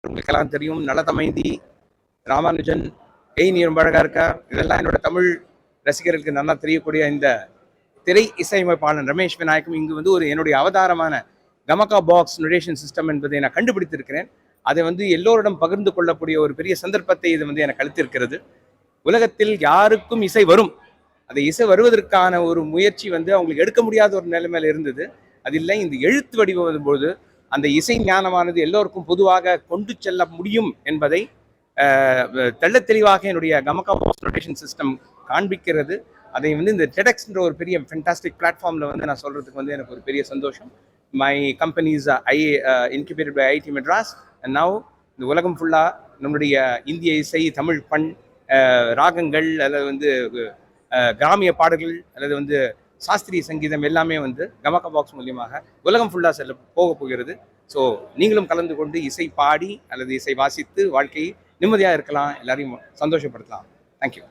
உங்களுக்கெல்லாம் தெரியும். நலதமைதி, ராமானுஜன், ஏய் நீ ரொம்ப அழகா இருக்கா, இதெல்லாம் என்னோட தமிழ் ரசிகர்களுக்கு நல்லா தெரியக்கூடிய இந்த திரை இசையமைப்பாளன் ரமேஷ் விநாயகம் இங்கு வந்து ஒரு என்னுடைய அவதாரமான கமகா பாக்ஸ் நொடேஷன் சிஸ்டம் என்பதை நான் கண்டுபிடித்திருக்கிறேன். அதை வந்து எல்லோரிடம் பகிர்ந்து கொள்ளக்கூடிய ஒரு பெரிய சந்தர்ப்பத்தை இது வந்து எனக்கு அளித்திருக்கிறது. உலகத்தில் யாருக்கும் இசை வரும், அந்த இசை வருவதற்கான ஒரு முயற்சி வந்து அவங்களுக்கு எடுக்க முடியாத ஒரு நிலைமையில இருந்தது. அது இல்லை, இந்த எழுத்து வடிவம் போது அந்த இசை ஞானமானது எல்லோருக்கும் பொதுவாக கொண்டு செல்ல முடியும் என்பதை தெள்ள தெளிவாக என்னுடைய கமகா பாக்ஸ் நொடேஷன் சிஸ்டம் காண்பிக்கிறது. அதை வந்து இந்த டெடெக்ஸ்ன்ற ஒரு பெரிய ஃபென்டாஸ்டிக் பிளாட்ஃபார்மில் வந்து நான் சொல்கிறதுக்கு வந்து எனக்கு ஒரு பெரிய சந்தோஷம். My companies incubated by IIT Madras and now இந்த உலகம் ஃபுல்லாக நம்முடைய இந்திய இசை, தமிழ் பண், ராகங்கள் அல்லது வந்து கிராமிய பாடல்கள் அல்லது வந்து சாஸ்திரிய சங்கீதம் எல்லாமே வந்து கமகா பாக்ஸ் மூலியமாக உலகம் ஃபுல்லாக போக போகிறது. ஸோ நீங்களும் கலந்து கொண்டு இசை பாடி அல்லது இசை வாசித்து வாழ்க்கையை நிம்மதியாக இருக்கலாம், எல்லாரையும் சந்தோஷப்படுத்தலாம். தேங்க்யூ.